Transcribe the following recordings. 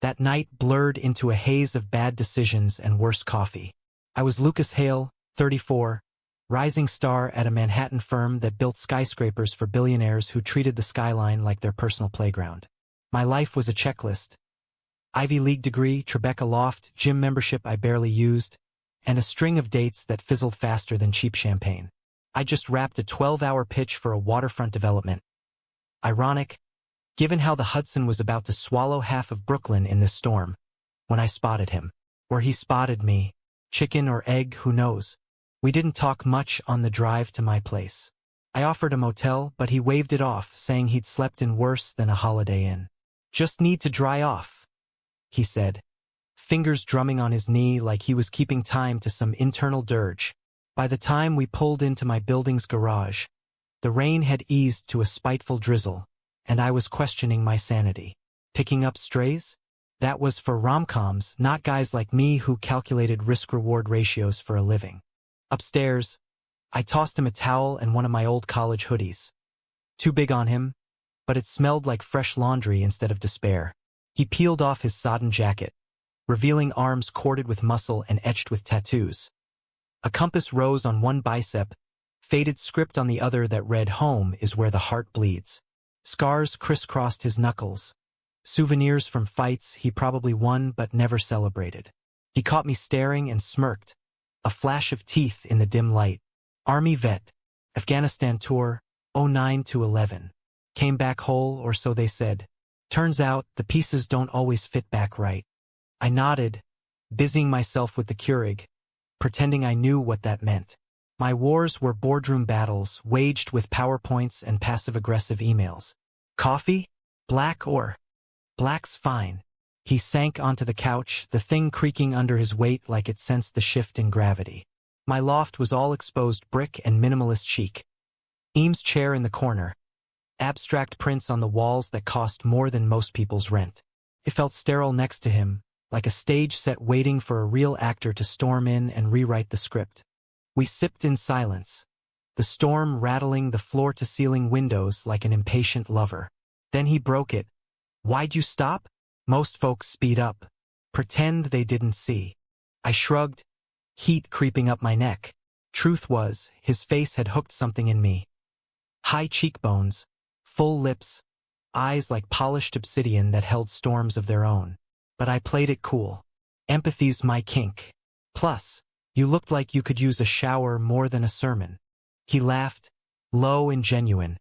That night blurred into a haze of bad decisions and worse coffee. I was Lucas Hale, 34, rising star at a Manhattan firm that built skyscrapers for billionaires who treated the skyline like their personal playground. My life was a checklist. Ivy League degree, Tribeca loft, gym membership I barely used, and a string of dates that fizzled faster than cheap champagne. I just wrapped a 12-hour pitch for a waterfront development. Ironic, given how the Hudson was about to swallow half of Brooklyn in this storm, when I spotted him. Or he spotted me. Chicken or egg, who knows? We didn't talk much on the drive to my place. I offered a motel, but he waved it off, saying he'd slept in worse than a Holiday Inn. Just need to dry off, he said, fingers drumming on his knee like he was keeping time to some internal dirge. By the time we pulled into my building's garage, the rain had eased to a spiteful drizzle, and I was questioning my sanity. Picking up strays? That was for rom-coms, not guys like me who calculated risk-reward ratios for a living. Upstairs, I tossed him a towel and one of my old college hoodies. Too big on him, but it smelled like fresh laundry instead of despair. He peeled off his sodden jacket, revealing arms corded with muscle and etched with tattoos. A compass rose on one bicep, faded script on the other that read, "Home is where the heart bleeds." Scars crisscrossed his knuckles. Souvenirs from fights he probably won but never celebrated. He caught me staring and smirked, a flash of teeth in the dim light. Army vet, Afghanistan tour, 09 to 11. Came back whole, or so they said. Turns out, the pieces don't always fit back right. I nodded, busying myself with the Keurig, pretending I knew what that meant. My wars were boardroom battles, waged with PowerPoints and passive-aggressive emails. Coffee? Black or? Black's fine. He sank onto the couch, the thing creaking under his weight like it sensed the shift in gravity. My loft was all exposed brick and minimalist chic. Eames' chair in the corner. Abstract prints on the walls that cost more than most people's rent. It felt sterile next to him, like a stage set waiting for a real actor to storm in and rewrite the script. We sipped in silence, the storm rattling the floor-to-ceiling windows like an impatient lover. Then he broke it. "Why'd you stop?" Most folks speed up. Pretend they didn't see. I shrugged, heat creeping up my neck. Truth was, his face had hooked something in me. High cheekbones, full lips, eyes like polished obsidian that held storms of their own. But I played it cool. Empathy's my kink. Plus, you looked like you could use a shower more than a sermon. He laughed, low and genuine,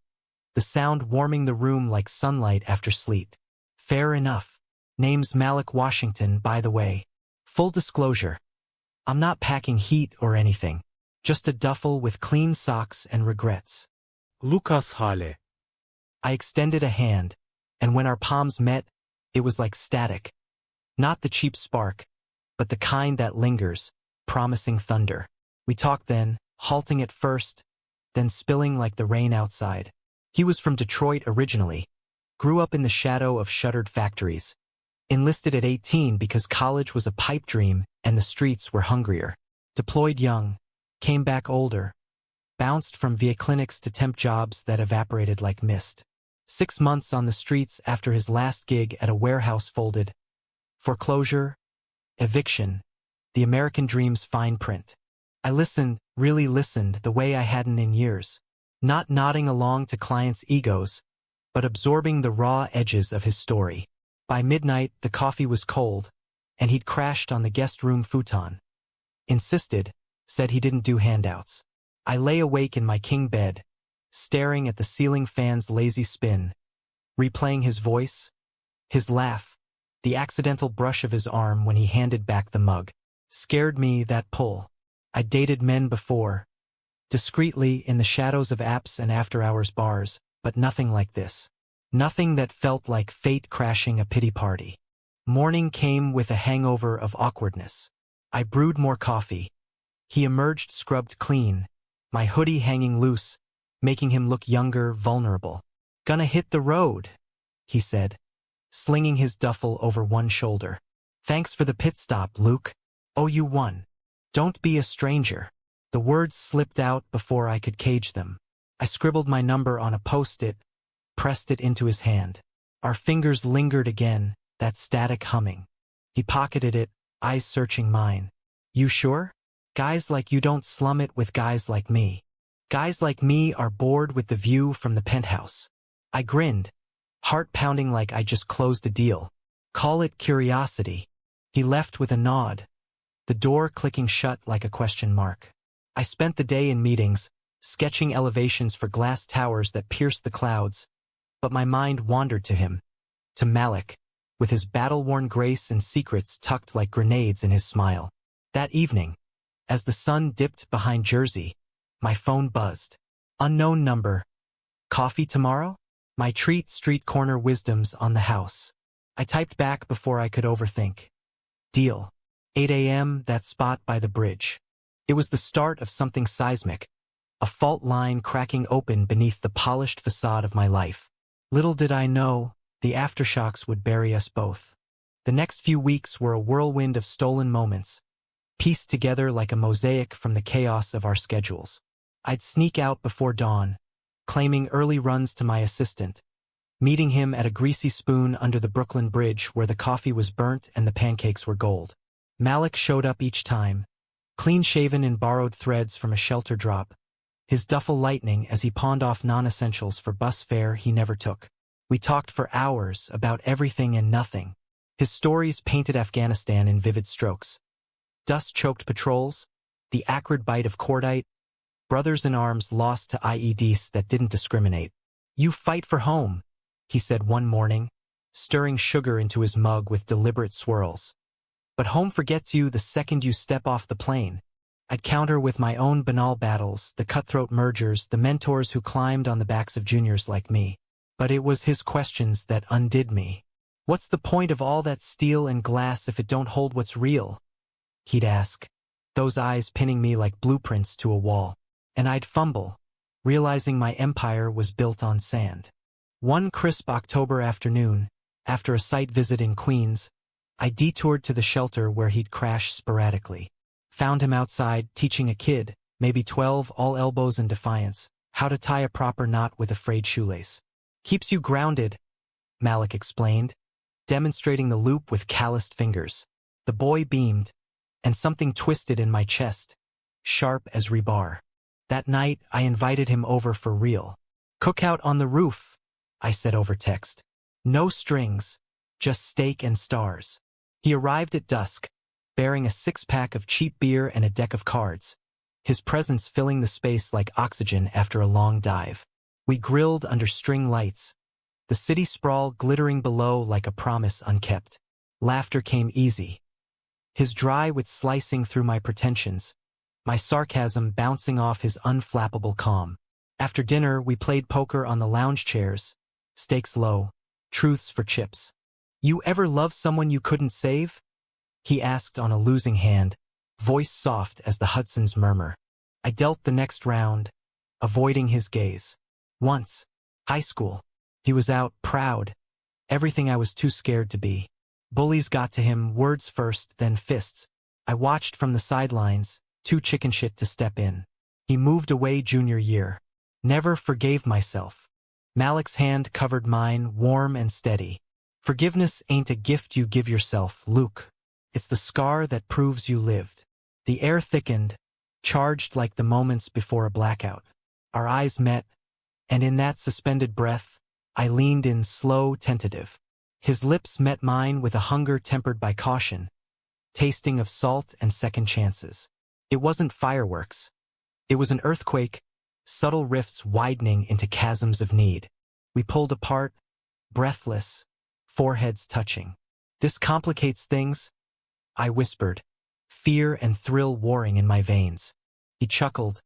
the sound warming the room like sunlight after sleet. Fair enough. Name's Malik Washington, by the way. Full disclosure. I'm not packing heat or anything. Just a duffel with clean socks and regrets. Lucas Hale. I extended a hand, and when our palms met, it was like static. Not the cheap spark, but the kind that lingers, promising thunder. We talked then, halting at first, then spilling like the rain outside. He was from Detroit originally, grew up in the shadow of shuttered factories, enlisted at 18 because college was a pipe dream and the streets were hungrier, deployed young, came back older, bounced from VA clinics to temp jobs that evaporated like mist. 6 months on the streets after his last gig at a warehouse folded. Foreclosure, eviction, the American dream's fine print. I listened, really listened, the way I hadn't in years. Not nodding along to clients' egos, but absorbing the raw edges of his story. By midnight, the coffee was cold, and he'd crashed on the guest room futon. Insisted, said he didn't do handouts. I lay awake in my king bed, staring at the ceiling fan's lazy spin, replaying his voice, his laugh, the accidental brush of his arm when he handed back the mug. Scared me, that pull. I'd dated men before, discreetly in the shadows of apps and after-hours bars, but nothing like this. Nothing that felt like fate crashing a pity party. Morning came with a hangover of awkwardness. I brewed more coffee. He emerged scrubbed clean, my hoodie hanging loose, making him look younger, vulnerable. "Gonna hit the road," he said, slinging his duffel over one shoulder. "Thanks for the pit stop, Luke. Oh, you won. Don't be a stranger." The words slipped out before I could cage them. I scribbled my number on a post-it, pressed it into his hand. Our fingers lingered again, that static humming. He pocketed it, eyes searching mine. You sure? Guys like you don't slum it with guys like me. Guys like me are bored with the view from the penthouse. I grinned, heart pounding like I just closed a deal. Call it curiosity. He left with a nod, the door clicking shut like a question mark. I spent the day in meetings, sketching elevations for glass towers that pierced the clouds, but my mind wandered to him, to Malik, with his battle-worn grace and secrets tucked like grenades in his smile. That evening, as the sun dipped behind Jersey, my phone buzzed. Unknown number. Coffee tomorrow? My treat street corner wisdoms on the house. I typed back before I could overthink. Deal. 8 a.m., that spot by the bridge. It was the start of something seismic, a fault line cracking open beneath the polished facade of my life. Little did I know, the aftershocks would bury us both. The next few weeks were a whirlwind of stolen moments, pieced together like a mosaic from the chaos of our schedules. I'd sneak out before dawn, claiming early runs to my assistant, meeting him at a greasy spoon under the Brooklyn Bridge where the coffee was burnt and the pancakes were gold. Malik showed up each time, clean-shaven in borrowed threads from a shelter drop, his duffel lightning as he pawned off non-essentials for bus fare he never took. We talked for hours about everything and nothing. His stories painted Afghanistan in vivid strokes. Dust-choked patrols, the acrid bite of cordite, brothers in arms lost to IEDs that didn't discriminate. You fight for home, he said one morning, stirring sugar into his mug with deliberate swirls. But home forgets you the second you step off the plane. I'd counter with my own banal battles, the cutthroat mergers, the mentors who climbed on the backs of juniors like me. But it was his questions that undid me. What's the point of all that steel and glass if it don't hold what's real? He'd ask, those eyes pinning me like blueprints to a wall. And I'd fumble, realizing my empire was built on sand. One crisp October afternoon, after a site visit in Queens, I detoured to the shelter where he'd crash sporadically. Found him outside, teaching a kid, maybe 12, all elbows and defiance, how to tie a proper knot with a frayed shoelace. Keeps you grounded, Malik explained, demonstrating the loop with calloused fingers. The boy beamed, and something twisted in my chest, sharp as rebar. That night, I invited him over for real. Cookout on the roof, I said over text. No strings, just steak and stars. He arrived at dusk, bearing a six-pack of cheap beer and a deck of cards, his presence filling the space like oxygen after a long dive. We grilled under string lights, the city sprawl glittering below like a promise unkept. Laughter came easy, his dry wit slicing through my pretensions, my sarcasm bouncing off his unflappable calm. After dinner, we played poker on the lounge chairs, stakes low, truths for chips. You ever love someone you couldn't save? He asked on a losing hand, voice soft as the Hudson's murmur. I dealt the next round, avoiding his gaze. Once, high school, he was out, proud, everything I was too scared to be. Bullies got to him, words first, then fists. I watched from the sidelines, too chicken shit to step in. He moved away junior year. Never forgave myself. Malik's hand covered mine, warm and steady. Forgiveness ain't a gift you give yourself, Luke. It's the scar that proves you lived. The air thickened, charged like the moments before a blackout. Our eyes met, and in that suspended breath, I leaned in slow, tentative. His lips met mine with a hunger tempered by caution, tasting of salt and second chances. It wasn't fireworks. It was an earthquake, subtle rifts widening into chasms of need. We pulled apart, breathless, foreheads touching. This complicates things, I whispered, fear and thrill warring in my veins. He chuckled,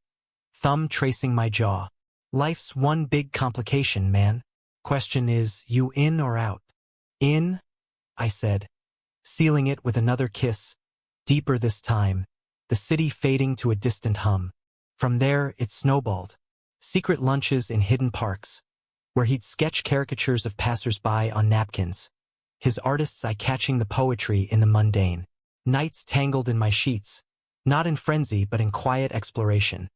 thumb tracing my jaw. Life's one big complication, man. Question is, you in or out? In, I said, sealing it with another kiss, deeper this time, the city fading to a distant hum. From there, it snowballed. Secret lunches in hidden parks, where he'd sketch caricatures of passers-by on napkins, his artist's eye catching the poetry in the mundane. Nights tangled in my sheets, not in frenzy but in quiet exploration.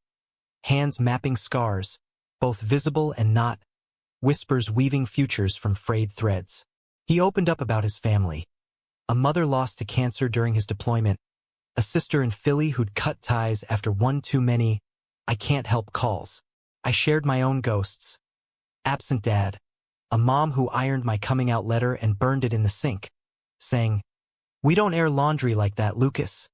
Hands mapping scars, both visible and not, whispers weaving futures from frayed threads. He opened up about his family. A mother lost to cancer during his deployment, a sister in Philly who'd cut ties after one too many I can't help calls. I shared my own ghosts. Absent dad, a mom who ironed my coming out letter and burned it in the sink, saying, "We don't air laundry like that, Lucas."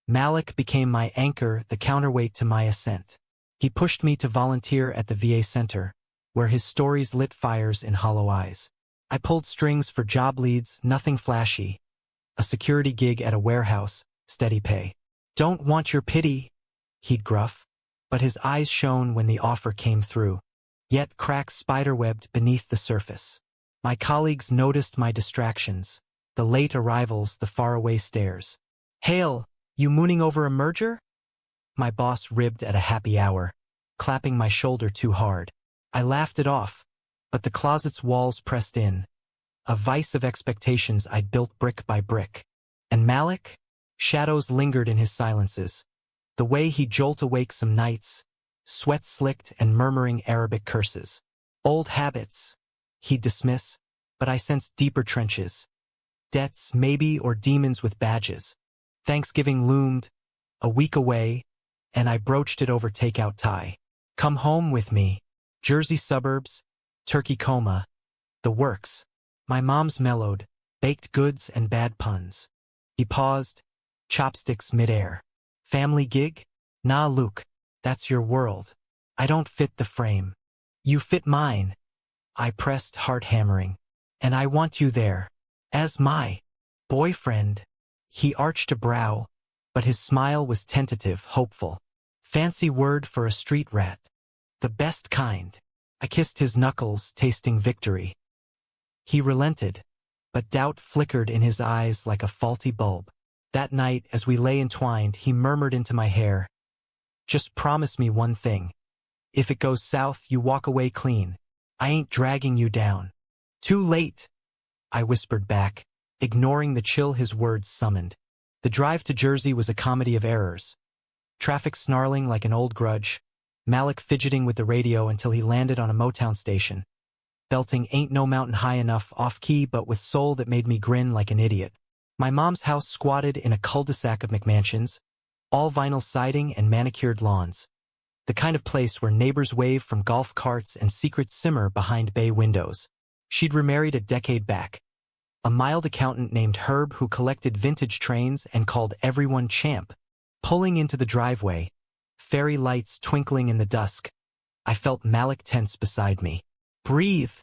Malik became my anchor, the counterweight to my ascent. He pushed me to volunteer at the VA center, where his stories lit fires in hollow eyes. I pulled strings for job leads, nothing flashy. A security gig at a warehouse, steady pay. "Don't want your pity," he'd gruff, but his eyes shone when the offer came through. Yet cracks spiderwebbed beneath the surface. My colleagues noticed my distractions, the late arrivals, the faraway stares. "Hale, you mooning over a merger?" My boss ribbed at a happy hour, clapping my shoulder too hard. I laughed it off, but the closet's walls pressed in, a vice of expectations I'd built brick by brick. And Malik? Shadows lingered in his silences, the way he'd jolt awake some nights, sweat slicked and murmuring Arabic curses. Old habits, he'd dismiss, but I sensed deeper trenches. Debts, maybe, or demons with badges. Thanksgiving loomed, a week away, and I broached it over takeout Thai. "Come home with me." Jersey suburbs, turkey coma, the works. My mom's mellowed, baked goods and bad puns. He paused, chopsticks midair. "Family gig? Nah, Luke, that's your world. I don't fit the frame. You fit mine." I pressed, heart hammering. "And I want you there. As my boyfriend." He arched a brow, but his smile was tentative, hopeful. "Fancy word for a street rat. The best kind." I kissed his knuckles, tasting victory. He relented, but doubt flickered in his eyes like a faulty bulb. That night, as we lay entwined, he murmured into my hair, "Just promise me one thing. If it goes south, you walk away clean. I ain't dragging you down." "Too late," I whispered back, ignoring the chill his words summoned. The drive to Jersey was a comedy of errors. Traffic snarling like an old grudge, Malik fidgeting with the radio until he landed on a Motown station, belting "Ain't No Mountain High Enough" off-key but with soul that made me grin like an idiot. My mom's house squatted in a cul-de-sac of McMansions, all vinyl siding and manicured lawns. The kind of place where neighbors wave from golf carts and secrets simmer behind bay windows. She'd remarried a decade back. A mild accountant named Herb who collected vintage trains and called everyone champ. Pulling into the driveway, fairy lights twinkling in the dusk, I felt Malik tense beside me. "Breathe,"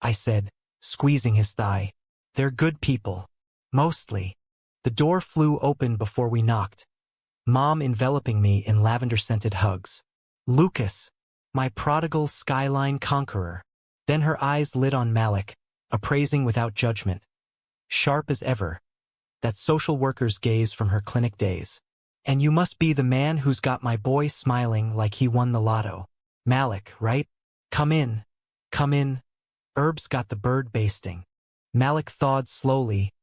I said, squeezing his thigh. "They're good people. Mostly." The door flew open before we knocked, Mom enveloping me in lavender-scented hugs. "Lucas, my prodigal skyline conqueror." Then her eyes lit on Malik, appraising without judgment. Sharp as ever, that social worker's gaze from her clinic days. "And you must be the man who's got my boy smiling like he won the lotto. Malik, right? Come in. Come in." Herb's got the bird basting. Malik thawed slowly,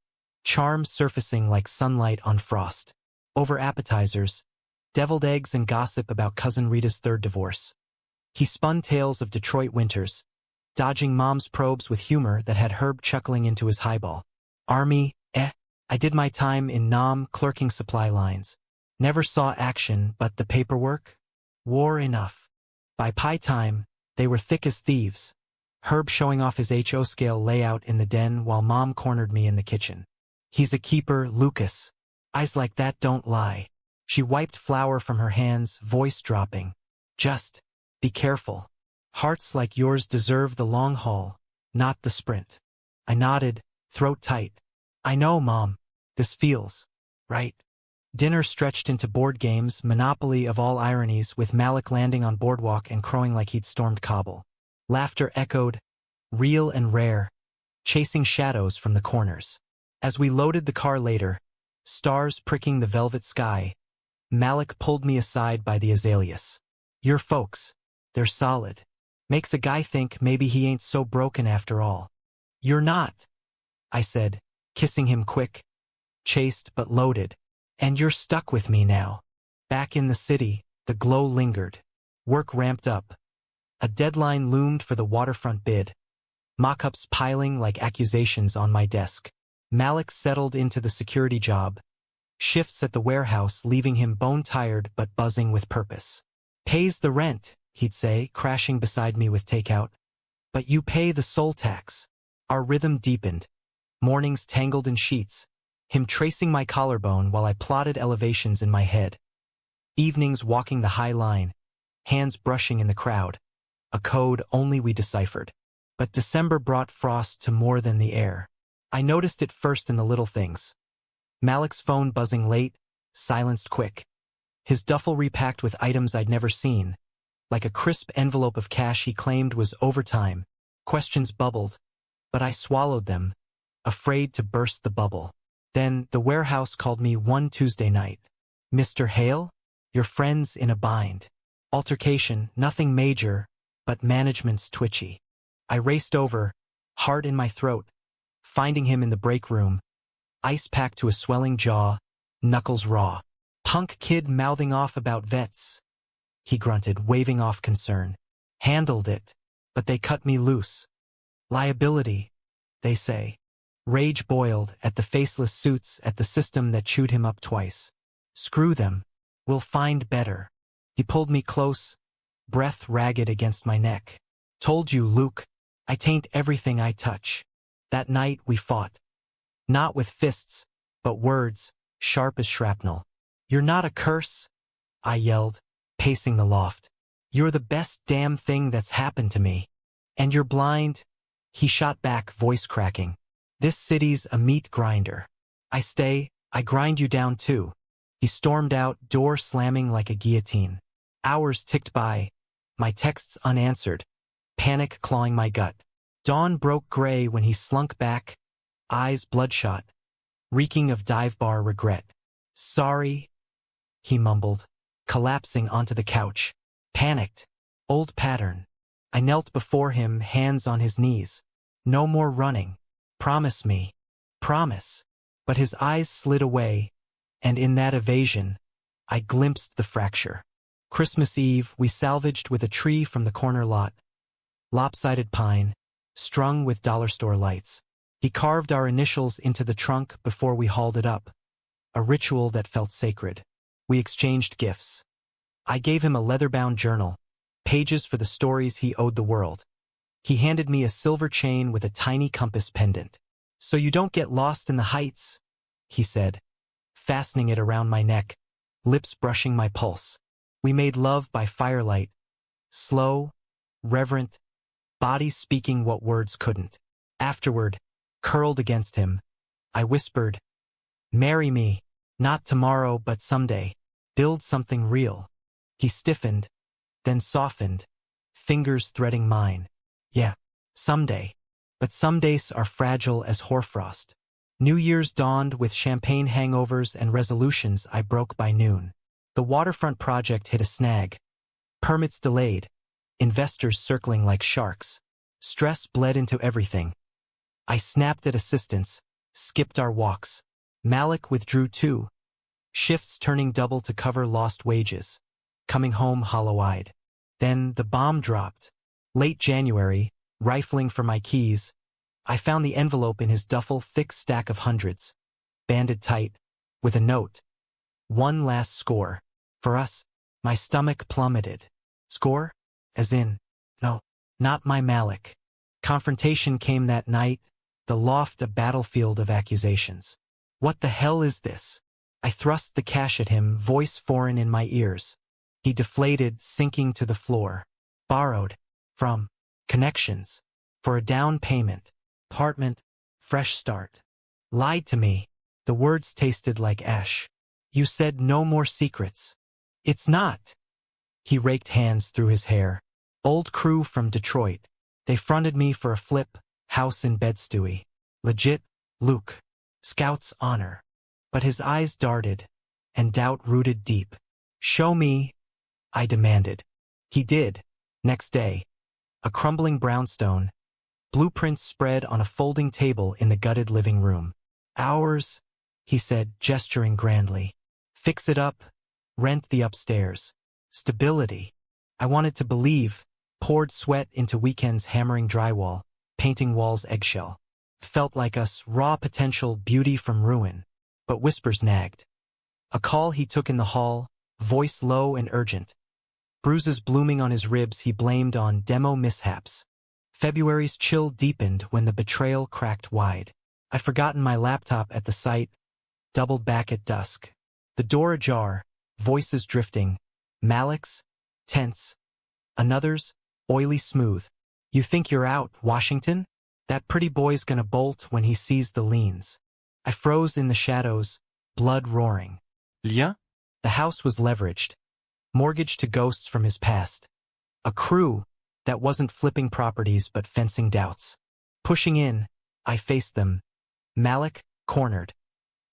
charm surfacing like sunlight on frost. Over appetizers, deviled eggs and gossip about Cousin Rita's third divorce. He spun tales of Detroit winters, dodging Mom's probes with humor that had Herb chuckling into his highball. "Army, I did my time in Nam clerking supply lines. Never saw action, but the paperwork? War enough. By pie time, they were thick as thieves." Herb showing off his HO scale layout in the den while Mom cornered me in the kitchen. "He's a keeper, Lucas. Eyes like that don't lie." She wiped flour from her hands, voice dropping. "Just be careful. Hearts like yours deserve the long haul, not the sprint." I nodded, throat tight. "I know, Mom. This feels right." Dinner stretched into board games, Monopoly of all ironies, with Malik landing on boardwalk and crowing like he'd stormed Kabul. Laughter echoed, real and rare, chasing shadows from the corners. As we loaded the car later, stars pricking the velvet sky, Malik pulled me aside by the azaleas. "Your folks, they're solid. Makes a guy think maybe he ain't so broken after all." "You're not," I said, kissing him quick, chaste but loaded. "And you're stuck with me now." Back in the city, the glow lingered. Work ramped up. A deadline loomed for the waterfront bid. mock-ups piling like accusations on my desk. Malik settled into the security job, shifts at the warehouse leaving him bone-tired but buzzing with purpose. Pays the rent, he'd say, crashing beside me with takeout. But you pay the soul tax. Our rhythm deepened. Mornings tangled in sheets, him tracing my collarbone while I plotted elevations in my head. Evenings walking the high line, hands brushing in the crowd, a code only we deciphered. But December brought frost to more than the air. I noticed it first in the little things. Malik's phone buzzing late, silenced quick. His duffel repacked with items I'd never seen, like a crisp envelope of cash he claimed was overtime. Questions bubbled, but I swallowed them, afraid to burst the bubble. Then the warehouse called me one Tuesday night. "Mr. Hale? Your friend's in a bind." Altercation, nothing major, but management's twitchy. I raced over, heart in my throat, finding him in the break room, ice packed to a swelling jaw, knuckles raw. "Punk kid mouthing off about vets," he grunted, waving off concern. "Handled it, but they cut me loose. Liability, they say." Rage boiled at the faceless suits, at the system that chewed him up twice. "Screw them. We'll find better." He pulled me close, breath ragged against my neck. "Told you, Luke, I taint everything I touch." That night we fought. Not with fists, but words, sharp as shrapnel. "You're not a curse," I yelled, pacing the loft. "You're the best damn thing that's happened to me. And you're blind," he shot back, voice cracking. "This city's a meat grinder. I stay, I grind you down too." He stormed out, door slamming like a guillotine. Hours ticked by, my texts unanswered, panic clawing my gut. Dawn broke gray when he slunk back, eyes bloodshot, reeking of dive bar regret. "Sorry," he mumbled, collapsing onto the couch. Panicked. Old pattern. I knelt before him, hands on his knees. "No more running. Promise me. Promise." But his eyes slid away, and in that evasion, I glimpsed the fracture. Christmas Eve, we salvaged with a tree from the corner lot. Lopsided pine, strung with dollar store lights. He carved our initials into the trunk before we hauled it up. A ritual that felt sacred. We exchanged gifts. I gave him a leather-bound journal, pages for the stories he owed the world. He handed me a silver chain with a tiny compass pendant. "So you don't get lost in the heights," he said, fastening it around my neck, lips brushing my pulse. We made love by firelight, slow, reverent, bodies speaking what words couldn't. Afterward, curled against him, I whispered, "Marry me, not tomorrow but someday. Build something real." He stiffened, then softened, fingers threading mine. "Yeah, someday. But some days are fragile as hoarfrost." New Year's dawned with champagne hangovers and resolutions I broke by noon. The waterfront project hit a snag. Permits delayed, investors circling like sharks. Stress bled into everything. I snapped at assistants, skipped our walks. Malik withdrew too, shifts turning double to cover lost wages, coming home hollow-eyed. Then the bomb dropped. Late January, rifling for my keys, I found the envelope in his duffel, thick stack of hundreds, banded tight, with a note. "One last score. For us." My stomach plummeted. Score? As in, no, not my Malik. Confrontation came that night, the loft a battlefield of accusations. "What the hell is this?" I thrust the cash at him, voice foreign in my ears. He deflated, sinking to the floor. "Borrowed. From connections. For a down payment. Apartment. Fresh start." "Lied to me." The words tasted like ash. "You said no more secrets." "It's not." He raked hands through his hair. "Old crew from Detroit. They fronted me for a flip, house in Bed-Stuy. Legit, Luke. Scout's honor." But his eyes darted, and doubt rooted deep. "Show me," I demanded. He did. Next day. A crumbling brownstone, blueprints spread on a folding table in the gutted living room. "Ours," he said, gesturing grandly. "Fix it up. Rent the upstairs. Stability." I wanted to believe, poured sweat into weekends hammering drywall. painting walls eggshell. Felt like us, raw potential, beauty from ruin. But whispers nagged. A call he took in the hall, voice low and urgent. Bruises blooming on his ribs he blamed on demo mishaps. February's chill deepened when the betrayal cracked wide. I'd forgotten my laptop at the site, doubled back at dusk. The door ajar, voices drifting. Malik's, tense. Another's, oily smooth. You think you're out, Washington? That pretty boy's gonna bolt when he sees the leans. I froze in the shadows, blood roaring. Lien? The house was leveraged, mortgaged to ghosts from his past. A crew that wasn't flipping properties but fencing doubts. Pushing in, I faced them. Malik, cornered.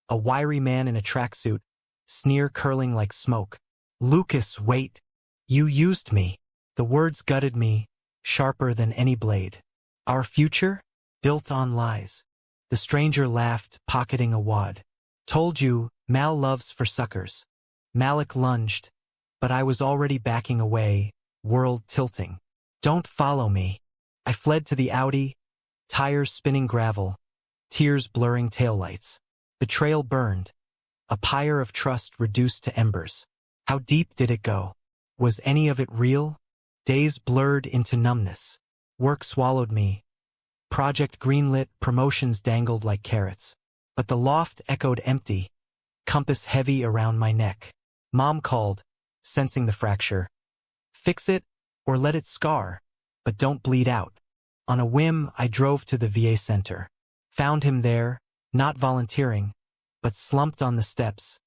A wiry man in a tracksuit, sneer curling like smoke. Lucas, wait. You used me. The words gutted me, sharper than any blade. Our future? Built on lies. The stranger laughed, pocketing a wad. Told you, Mal loves for suckers. Malik lunged, but I was already backing away, world tilting. Don't follow me. I fled to the Audi, tires spinning gravel, tears blurring taillights. Betrayal burned, a pyre of trust reduced to embers. How deep did it go? Was any of it real? Days blurred into numbness. Work swallowed me. Project greenlit, promotions dangled like carrots. But the loft echoed empty, compass heavy around my neck. Mom called, sensing the fracture. Fix it, or let it scar, but don't bleed out. On a whim, I drove to the VA center. Found him there, not volunteering, but slumped on the steps,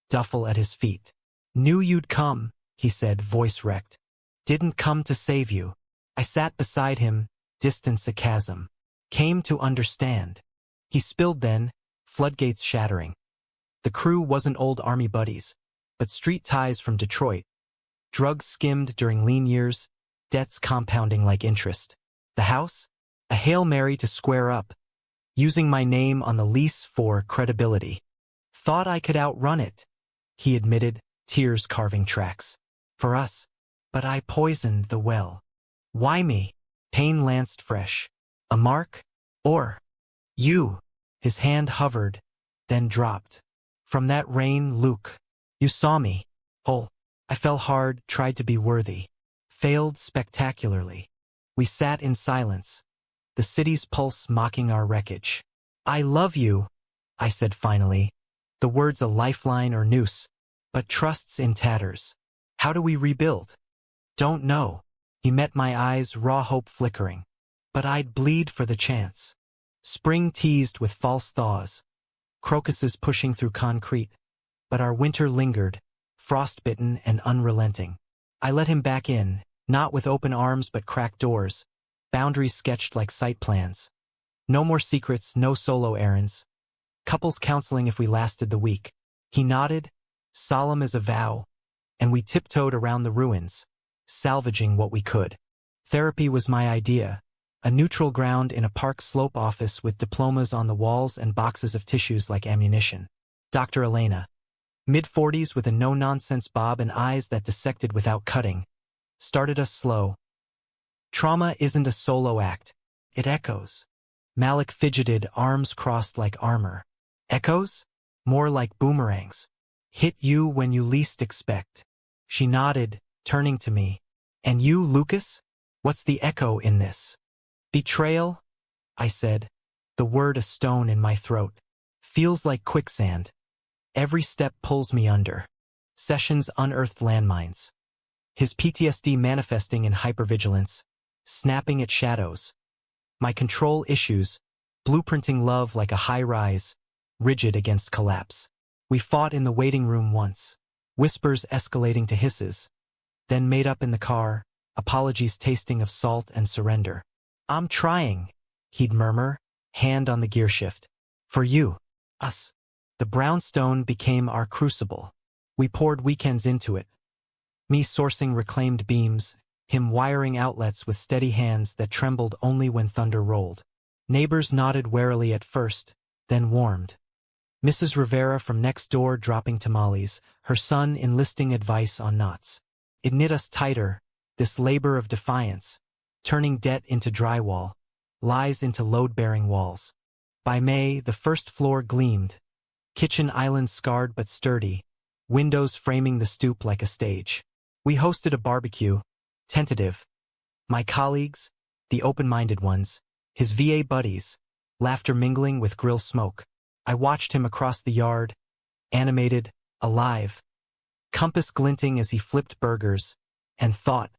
duffel at his feet. Knew you'd come, he said, voice wrecked. Didn't come to save you. I sat beside him, distance a chasm. Came to understand. He spilled then, floodgates shattering. The crew wasn't old army buddies, but street ties from Detroit. Drugs skimmed during lean years, debts compounding like interest. The house? A Hail Mary to square up, using my name on the lease for credibility. Thought I could outrun it, he admitted, tears carving tracks. For us. But I poisoned the well. Why me? Pain lanced fresh. A mark? Or you? His hand hovered, then dropped. From that rain, Luke. You saw me. Oh, I fell hard, tried to be worthy. Failed spectacularly. We sat in silence, the city's pulse mocking our wreckage. I love you, I said finally. The words a lifeline or noose, but trust's in tatters. How do we rebuild? Don't know. He met my eyes, raw hope flickering. But I'd bleed for the chance. Spring teased with false thaws. Crocuses pushing through concrete. But our winter lingered, frostbitten and unrelenting. I let him back in, not with open arms but cracked doors. Boundaries sketched like site plans. No more secrets, no solo errands. Couples counseling if we lasted the week. He nodded, solemn as a vow, and we tiptoed around the ruins, salvaging what we could. Therapy was my idea. A neutral ground in a park slope office with diplomas on the walls and boxes of tissues like ammunition. Dr. Elena. Mid-40s with a no-nonsense bob and eyes that dissected without cutting. Started us slow. Trauma isn't a solo act. It echoes. Malik fidgeted, arms crossed like armor. Echoes? More like boomerangs. Hit you when you least expect. She nodded, turning to me. And you, Lucas? What's the echo in this? Betrayal? I said, the word a stone in my throat. Feels like quicksand. Every step pulls me under. Sessions unearthed landmines. His PTSD manifesting in hypervigilance, snapping at shadows. My control issues, blueprinting love like a high-rise, rigid against collapse. We fought in the waiting room once, whispers escalating to hisses, then made up in the car, apologies tasting of salt and surrender. I'm trying, he'd murmur, hand on the gear shift. For you, us. The brownstone became our crucible. We poured weekends into it. Me sourcing reclaimed beams, him wiring outlets with steady hands that trembled only when thunder rolled. Neighbors nodded warily at first, then warmed. Mrs. Rivera from next door dropping tamales, her son enlisting advice on knots. It knit us tighter, this labor of defiance, turning debt into drywall. lies into load-bearing walls. By May, the first floor gleamed, kitchen island scarred but sturdy, windows framing the stoop like a stage. We hosted a barbecue, tentative. My colleagues, the open-minded ones, his VA buddies, laughter mingling with grill smoke. I watched him across the yard, animated, alive, compass glinting as he flipped burgers, and thought,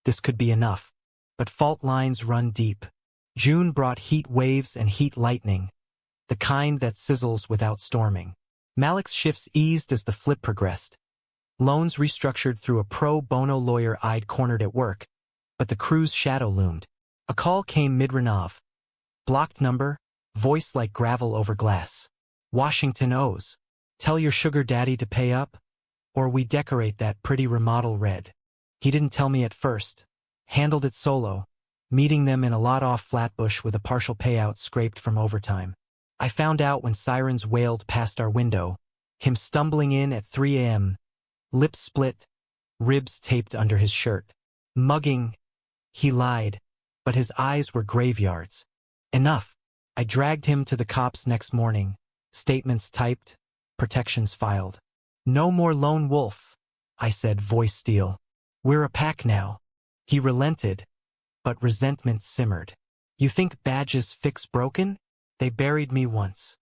this could be enough. But fault lines run deep. June brought heat waves and heat lightning, the kind that sizzles without storming. Malik's shifts eased as the flip progressed. Loans restructured through a pro bono lawyer eyed cornered at work, but the crew's shadow loomed. A call came mid-renov. Blocked number, voice like gravel over glass. Washington owes. Tell your sugar daddy to pay up, or we decorate that pretty remodel red. He didn't tell me at first. Handled it solo, meeting them in a lot off Flatbush with a partial payout scraped from overtime. I found out when sirens wailed past our window, him stumbling in at 3 a.m., lips split, ribs taped under his shirt. Mugging, he lied, but his eyes were graveyards. Enough. I dragged him to the cops next morning, statements typed, protections filed. No more lone wolf, I said, voice steel. We're a pack now. He relented, but resentment simmered. You think badges fix broken? They buried me once.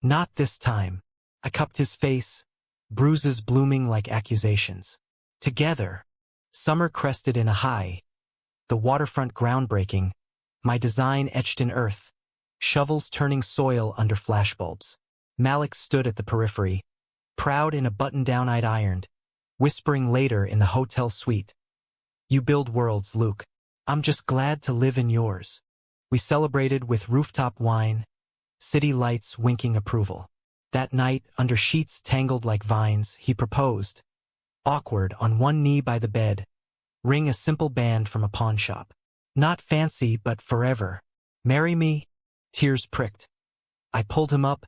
Not this time. I cupped his face, bruises blooming like accusations. Together. Summer crested in a high. The waterfront groundbreaking, my design etched in earth, shovels turning soil under flashbulbs. Malik stood at the periphery, proud in a button-down I'd ironed, whispering later in the hotel suite. You build worlds, Luke. I'm just glad to live in yours. We celebrated with rooftop wine, city lights winking approval. That night, under sheets tangled like vines, he proposed. Awkward, on one knee by the bed, ring a simple band from a pawn shop. Not fancy, but forever. Marry me? Tears pricked. I pulled him up,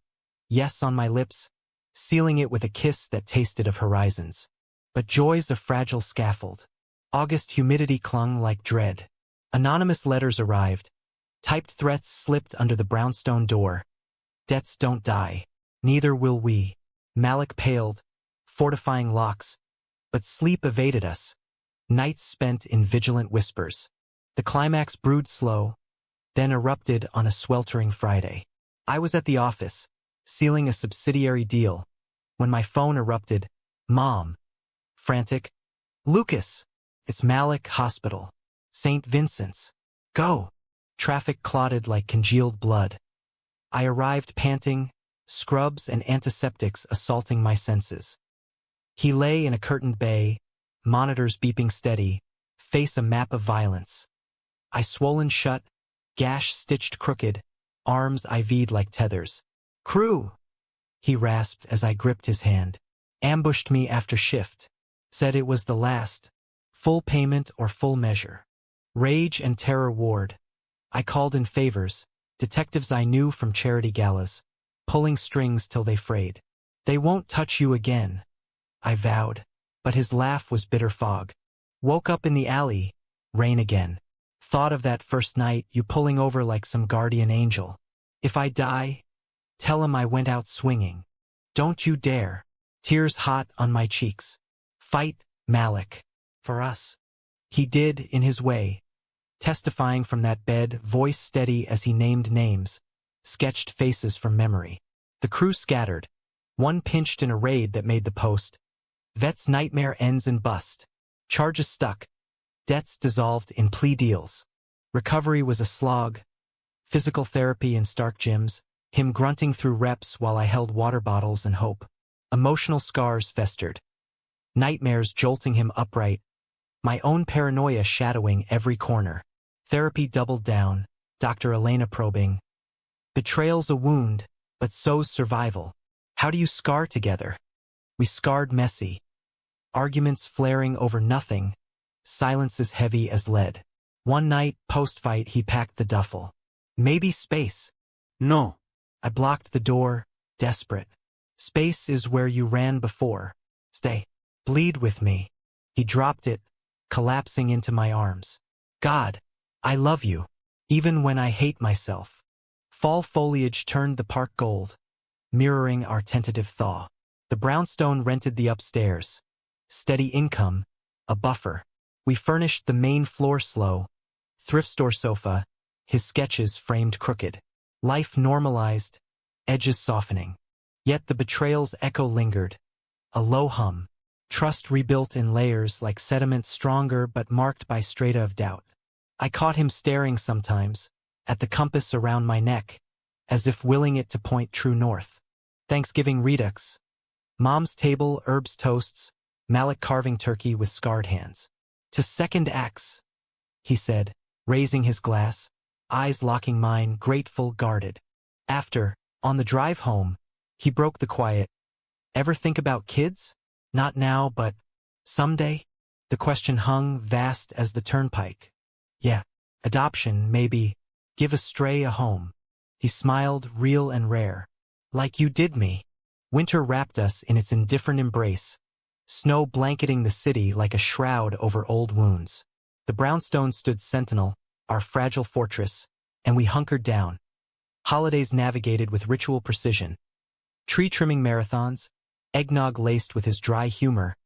yes on my lips, sealing it with a kiss that tasted of horizons. But joy's a fragile scaffold. August humidity clung like dread. Anonymous letters arrived. Typed threats slipped under the brownstone door. Debts don't die. Neither will we. Malik paled, fortifying locks. But sleep evaded us. Nights spent in vigilant whispers. The climax brewed slow, then erupted on a sweltering Friday. I was at the office, sealing a subsidiary deal, when my phone erupted. Mom. Frantic. Lucas. It's Malik Hospital. St. Vincent's. Go. Traffic clotted like congealed blood. I arrived panting, scrubs and antiseptics assaulting my senses. He lay in a curtained bay, monitors beeping steady, face a map of violence. I swollen shut, gash stitched crooked, arms IV'd like tethers. Crew, he rasped as I gripped his hand. Ambushed me after shift. Said it was the last. Full payment or full measure. Rage and terror ward. I called in favors, detectives I knew from charity galas, pulling strings till they frayed. They won't touch you again, I vowed, but his laugh was bitter fog. Woke up in the alley, rain again. Thought of that first night, you pulling over like some guardian angel. If I die, tell him I went out swinging. Don't you dare. Tears hot on my cheeks. Fight, Malik. For us. He did, in his way. Testifying from that bed, voice steady as he named names, sketched faces from memory. The crew scattered. One pinched in a raid that made the post. Vet's nightmare ends in bust. Charges stuck. Debts dissolved in plea deals. Recovery was a slog. Physical therapy in stark gyms. Him grunting through reps while I held water bottles and hope. Emotional scars festered. Nightmares jolting him upright. My own paranoia shadowing every corner. Therapy doubled down. Dr. Elena probing. Betrayal's a wound, but so's survival. How do you scar together? We scarred messy. Arguments flaring over nothing. Silences heavy as lead. One night, post-fight, he packed the duffel. Maybe space. No. I blocked the door, desperate. Space is where you ran before. Stay. Bleed with me. He dropped it, collapsing into my arms. God, I love you. even when I hate myself. Fall foliage turned the park gold, mirroring our tentative thaw. The brownstone rented the upstairs. Steady income, a buffer. We furnished the main floor slow, thrift store sofa, his sketches framed crooked. Life normalized, edges softening. Yet the betrayal's echo lingered, a low hum. Trust rebuilt in layers like sediment stronger but marked by strata of doubt. I caught him staring sometimes, at the compass around my neck, as if willing it to point true north. Thanksgiving redux. Mom's table, herbs toasts, Malik carving turkey with scarred hands. To second acts, he said, raising his glass, eyes locking mine, grateful, guarded. After, on the drive home, he broke the quiet. Ever think about kids? Not now, but someday? The question hung vast as the turnpike. Yeah, adoption, maybe. Give a stray a home. He smiled, real and rare. Like you did me. Winter wrapped us in its indifferent embrace, snow blanketing the city like a shroud over old wounds. The brownstone stood sentinel, our fragile fortress, and we hunkered down. Holidays navigated with ritual precision. Tree trimming marathons, eggnog laced with his dry humor,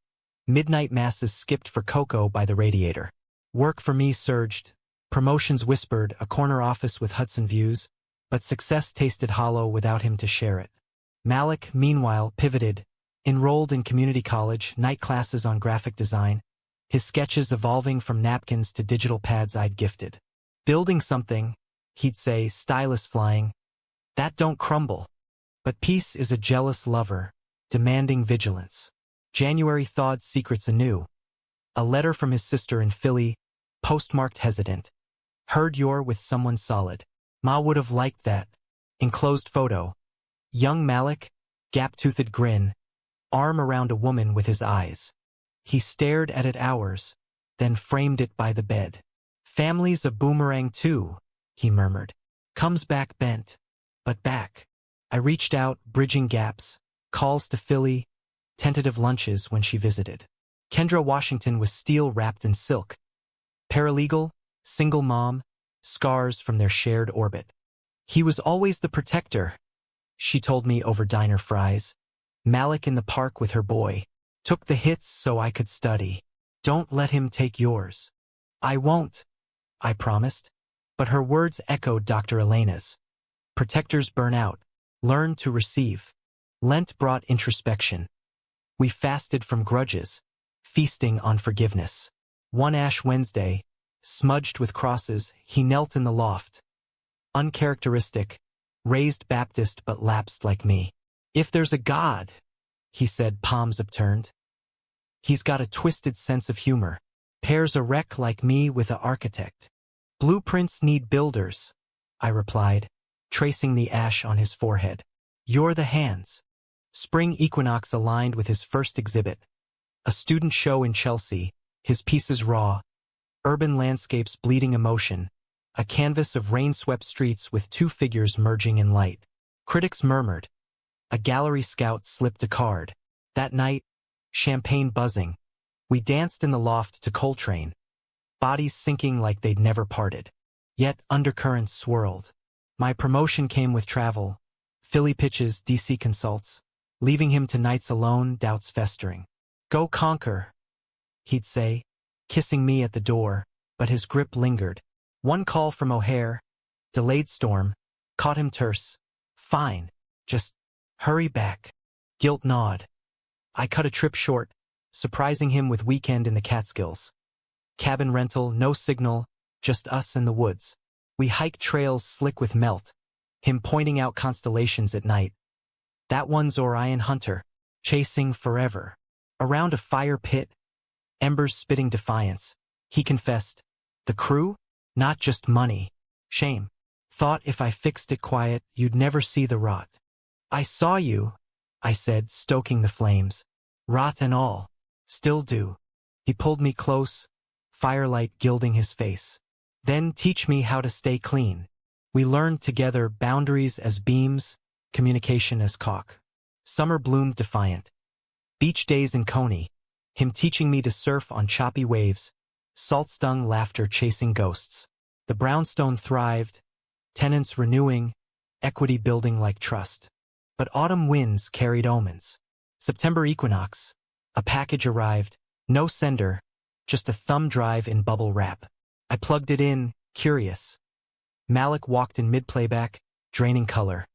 midnight masses skipped for cocoa by the radiator. Work for me surged, promotions whispered, a corner office with Hudson views, but success tasted hollow without him to share it. Malik, meanwhile, pivoted, enrolled in community college, night classes on graphic design, his sketches evolving from napkins to digital pads I'd gifted. Building something, he'd say, stylus flying, that don't crumble. But peace is a jealous lover, demanding vigilance. January thawed secrets anew. A letter from his sister in Philly, postmarked hesitant. Heard you're with someone solid. Ma would have liked that. Enclosed photo. Young Malik, gap-toothed grin, arm around a woman with his eyes. He stared at it hours, then framed it by the bed. Family's a boomerang too, he murmured. Comes back bent, but back. I reached out, bridging gaps, calls to Philly, tentative lunches when she visited. Kendra Washington was steel-wrapped in silk. Paralegal, single mom, scars from their shared orbit. He was always the protector, she told me over diner fries. Malik in the park with her boy. Took the hits so I could study. Don't let him take yours. I won't, I promised. But her words echoed Dr. Elena's. Protectors burn out. Learn to receive. Lent brought introspection. We fasted from grudges, feasting on forgiveness. One Ash Wednesday, smudged with crosses, he knelt in the loft. Uncharacteristic, raised Baptist but lapsed like me. If there's a God, he said, palms upturned. He's got a twisted sense of humor. Pairs a wreck like me with a architect. Blueprints need builders, I replied, tracing the ash on his forehead. You're the hands. Spring equinox aligned with his first exhibit. A student show in Chelsea, his pieces raw. Urban landscapes bleeding emotion. A canvas of rain-swept streets with two figures merging in light. Critics murmured. A gallery scout slipped a card. That night, champagne buzzing. We danced in the loft to Coltrane. Bodies sinking like they'd never parted. Yet undercurrents swirled. My promotion came with travel. Philly pitches, DC consults. Leaving him to nights alone, doubts festering. Go conquer, he'd say, kissing me at the door, but his grip lingered. One call from O'Hare, delayed storm, caught him terse. Fine, just hurry back. Guilt gnawed. I cut a trip short, surprising him with weekend in the Catskills. Cabin rental, no signal, just us and the woods. We hiked trails slick with melt, him pointing out constellations at night. That one's Orion Hunter, chasing forever. Around a fire pit, embers spitting defiance, he confessed. The crew? Not just money. Shame. Thought if I fixed it quiet, you'd never see the rot. I saw you, I said, stoking the flames. Rot and all. Still do. He pulled me close, firelight gilding his face. Then teach me how to stay clean. We learned together boundaries as beams, communication as caulk. Summer bloomed defiant. Beach days in Coney, him teaching me to surf on choppy waves, salt-stung laughter chasing ghosts. The brownstone thrived, tenants renewing, equity building like trust. But autumn winds carried omens. September equinox. A package arrived, no sender, just a thumb drive in bubble wrap. I plugged it in, curious. Malik walked in mid-playback, draining color.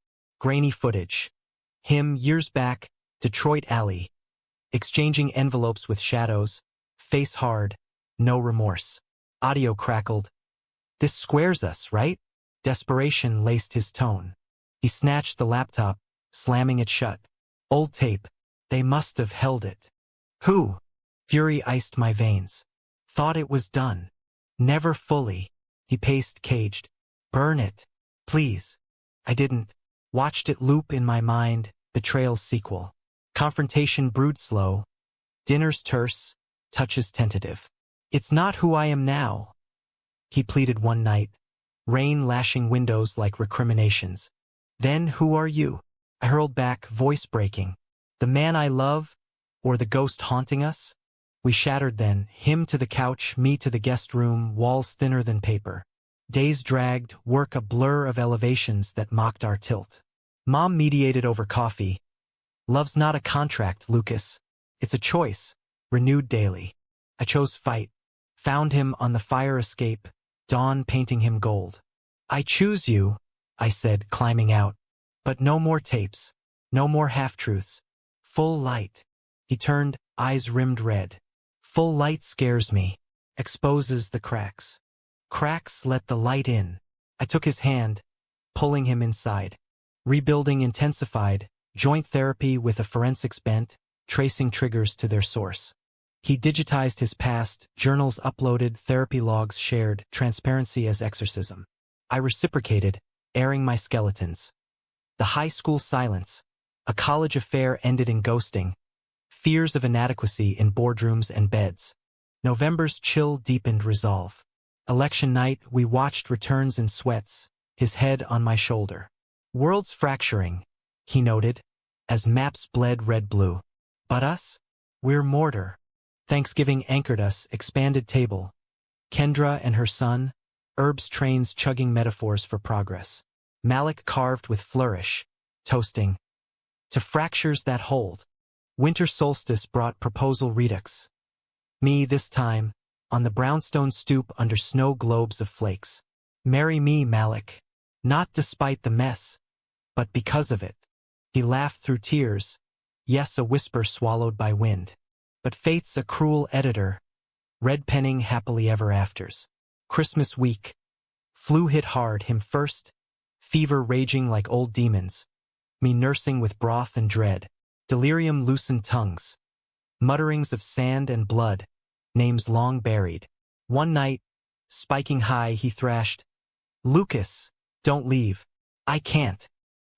Grainy footage. Him, years back, Detroit Alley. Exchanging envelopes with shadows, face hard, no remorse. Audio crackled. This squares us, right? Desperation laced his tone. He snatched the laptop, slamming it shut. Old tape. They must have held it. Who? Fury iced my veins. Thought it was done. Never fully. He paced, caged. Burn it. Please. I didn't. Watched it loop in my mind, betrayal's sequel. Confrontation brewed slow. Dinners terse, touches tentative. It's not who I am now. He pleaded one night. Rain lashing windows like recriminations. Then who are you? I hurled back, voice breaking. The man I love, or the ghost haunting us? We shattered then, him to the couch, me to the guest room, walls thinner than paper. Days dragged, work a blur of elevations that mocked our tilt. Mom mediated over coffee. Love's not a contract, Lucas. It's a choice, renewed daily. I chose fight. Found him on the fire escape, dawn painting him gold. I choose you, I said, climbing out. But no more tapes. No more half-truths. Full light. He turned, eyes rimmed red. Full light scares me. Exposes the cracks. Cracks let the light in. I took his hand, pulling him inside. Rebuilding intensified, joint therapy with a forensics bent, tracing triggers to their source. He digitized his past, journals uploaded, therapy logs shared, transparency as exorcism. I reciprocated, airing my skeletons. The high school silence. A college affair ended in ghosting. Fears of inadequacy in boardrooms and beds. November's chill deepened resolve. Election night, we watched returns in sweats, his head on my shoulder. Worlds fracturing, he noted, as maps bled red-blue. But us? We're mortar. Thanksgiving anchored us, expanded table. Kendra and her son, herbs trains chugging metaphors for progress. Malik carved with flourish, toasting. To fractures that hold. Winter solstice brought proposal redux. Me this time, on the brownstone stoop under snow globes of flakes. Marry me, Malik. Not despite the mess, but because of it. He laughed through tears. Yes, a whisper swallowed by wind. But fate's a cruel editor. Red penning happily ever afters. Christmas week. Flu hit hard, him first. Fever raging like old demons. Me nursing with broth and dread. Delirium loosened tongues. Mutterings of sand and blood. Names long buried. One night, spiking high, he thrashed. Lucas, don't leave. I can't.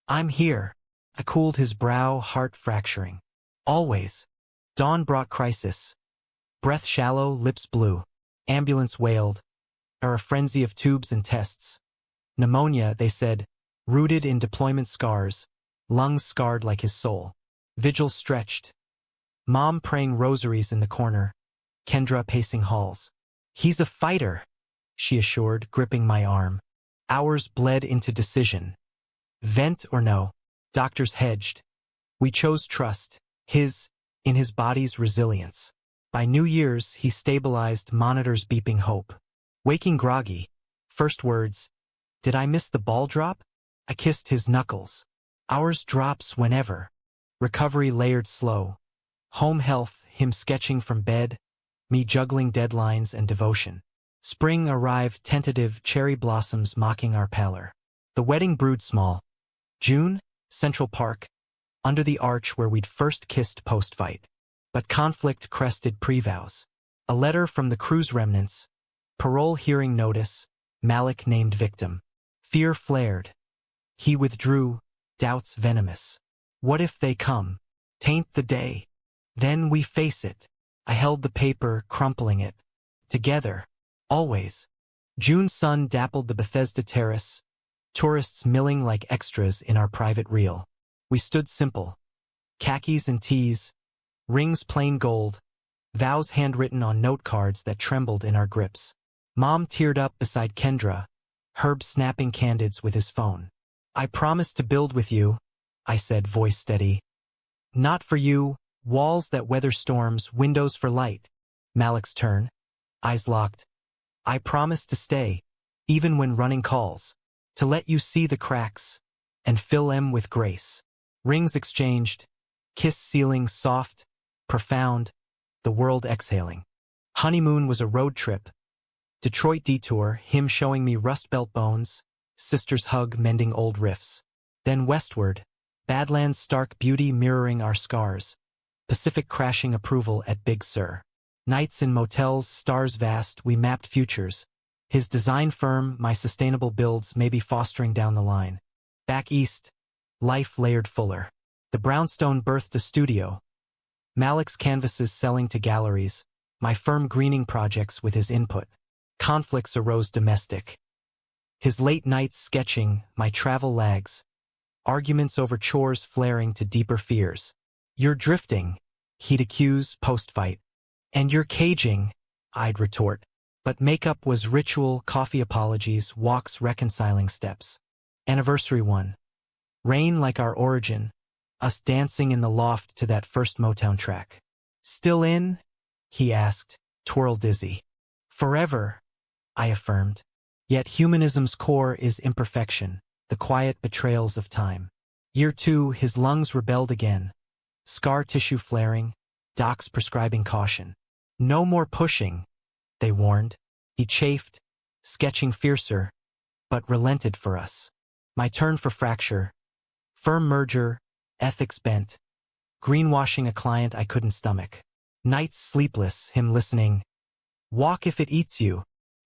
I'm here. I cooled his brow, heart fracturing. Always. Dawn brought crisis. Breath shallow, lips blue. Ambulance wailed. Or a frenzy of tubes and tests. Pneumonia, they said, rooted in deployment scars. Lungs scarred like his soul. Vigil stretched. Mom praying rosaries in the corner. Kendra pacing halls. He's a fighter, she assured, gripping my arm. Hours bled into decision. Vent or no? Doctors hedged. We chose trust, in his body's resilience. By New Year's, he stabilized, monitors beeping hope. Waking groggy. First words, did I miss the ball drop? I kissed his knuckles. Ours drops whenever. Recovery layered slow. Home health, him sketching from bed. Me juggling deadlines and devotion. Spring arrived, tentative, cherry blossoms mocking our pallor. The wedding brewed small. June, Central Park, under the arch where we'd first kissed post-fight. But conflict crested pre-vows. A letter from the cruise remnants. Parole hearing notice. Malik named victim. Fear flared. He withdrew, doubts venomous. What if they come? Taint the day. Then we face it. I held the paper, crumpling it. Together. Always. June's sun dappled the Bethesda terrace. Tourists milling like extras in our private reel. We stood simple. Khakis and tees. Rings plain gold. Vows handwritten on note cards that trembled in our grips. Mom teared up beside Kendra, Herb snapping candids with his phone. I promise to build with you, I said, voice steady. Not for you, walls that weather storms, windows for light. Malik's turn, eyes locked. I promise to stay, even when running calls, to let you see the cracks, and fill them with grace. Rings exchanged, kiss ceiling soft, profound, the world exhaling. Honeymoon was a road trip. Detroit detour, him showing me Rust Belt bones, sister's hug mending old rifts. Then westward, Badlands stark beauty mirroring our scars, Pacific crashing approval at Big Sur. Nights in motels, stars vast, we mapped futures. His design firm, my sustainable builds maybe fostering down the line. Back east, life layered fuller. The brownstone birthed a studio. Malik's canvases selling to galleries, my firm greening projects with his input. Conflicts arose domestic. His late nights sketching, my travel lags. Arguments over chores flaring to deeper fears. You're drifting, he'd accuse post-fight. And you're caging, I'd retort. But makeup was ritual, coffee apologies, walks reconciling steps. Anniversary 1. Rain like our origin, us dancing in the loft to that first Motown track. Still in? He asked, twirl dizzy. Forever, I affirmed. Yet humanism's core is imperfection, the quiet betrayals of time. Year 2, his lungs rebelled again. Scar tissue flaring, docs prescribing caution. No more pushing, they warned. He chafed, sketching fiercer, but relented for us. My turn for fracture. Firm merger, ethics bent. Greenwashing a client I couldn't stomach. Nights sleepless, him listening. Walk if it eats you.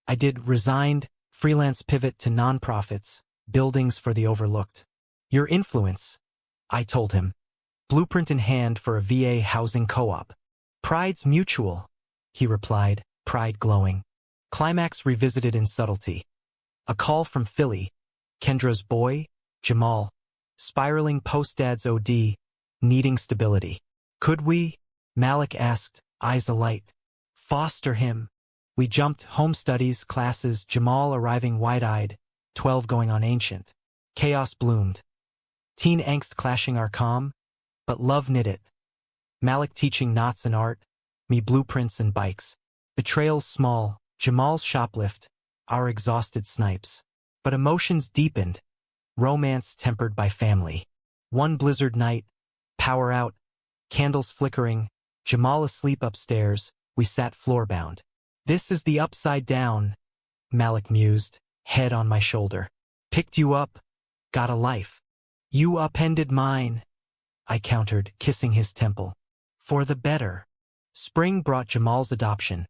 I did resigned, freelance pivot to nonprofits, buildings for the overlooked. Your influence, I told him. Blueprint in hand for a VA housing co-op. Pride's mutual, he replied, pride glowing. Climax revisited in subtlety. A call from Philly. Kendra's boy, Jamal. Spiraling post-dad's OD, needing stability. Could we? Malik asked, eyes alight. Foster him. We jumped home studies, classes, Jamal arriving wide-eyed, 12 going on ancient. Chaos bloomed. Teen angst clashing our calm, but love knit it. Malik teaching knots and art, me blueprints and bikes. Betrayals small, Jamal's shoplift, our exhausted snipes. But emotions deepened, romance tempered by family. One blizzard night, power out, candles flickering, Jamal asleep upstairs, we sat floorbound. This is the upside down, Malik mused, head on my shoulder. Picked you up, got a life. You upended mine, I countered, kissing his temple. For the better. Spring brought Jamal's adoption.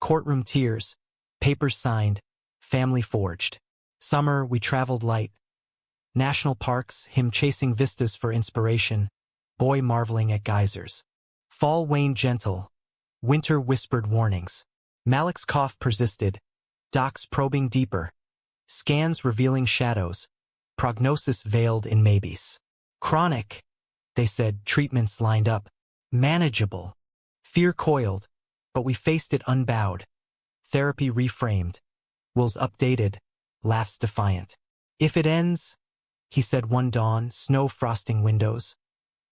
Courtroom tears, papers signed, family forged. Summer, we traveled light. National parks, him chasing vistas for inspiration, boy marveling at geysers. Fall waned gentle, winter whispered warnings. Malik's cough persisted, docs probing deeper. Scans revealing shadows, prognosis veiled in maybes. Chronic, they said, treatments lined up. Manageable. Fear coiled, but we faced it unbowed. Therapy reframed. Wills updated, laughs defiant. If it ends, he said one dawn, snow frosting windows.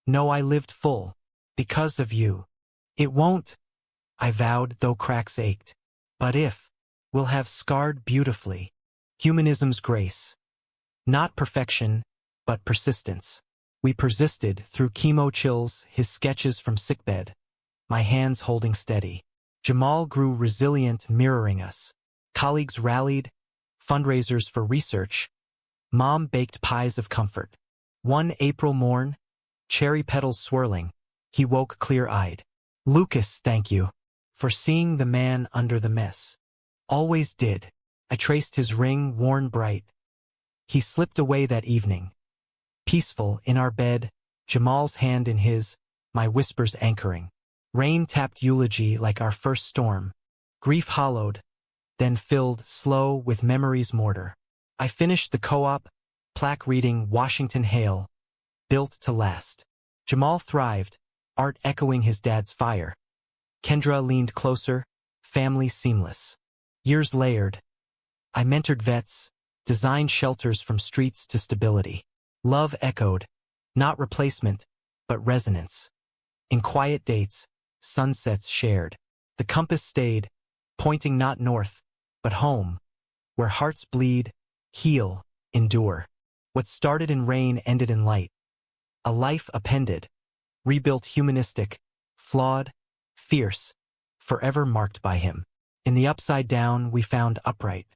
No, I lived full, because of you. It won't, I vowed, though cracks ached. But if, we'll have scarred beautifully. Humanism's grace. Not perfection, but persistence. We persisted through chemo chills, his sketches from sickbed. My hands holding steady. Jamal grew resilient, mirroring us. Colleagues rallied, fundraisers for research. Mom baked pies of comfort. One April morn, cherry petals swirling, he woke clear-eyed. Lucas, thank you, for seeing the man under the mess. Always did. I traced his ring, worn bright. He slipped away that evening. Peaceful, in our bed, Jamal's hand in his, my whispers anchoring. Rain tapped eulogy like our first storm. Grief hollowed, then filled, slow, with memory's mortar. I finished the co-op, plaque reading Washington Hale, built to last. Jamal thrived, art echoing his dad's fire. Kendra leaned closer, family seamless. Years layered. I mentored vets, designed shelters from streets to stability. Love echoed, not replacement, but resonance. In quiet dates, sunsets shared. The compass stayed, pointing not north, but home, where hearts bleed, heal, endure. What started in rain ended in light. A life appended, rebuilt humanistic, flawed, fierce, forever marked by him. In the upside down we found upright.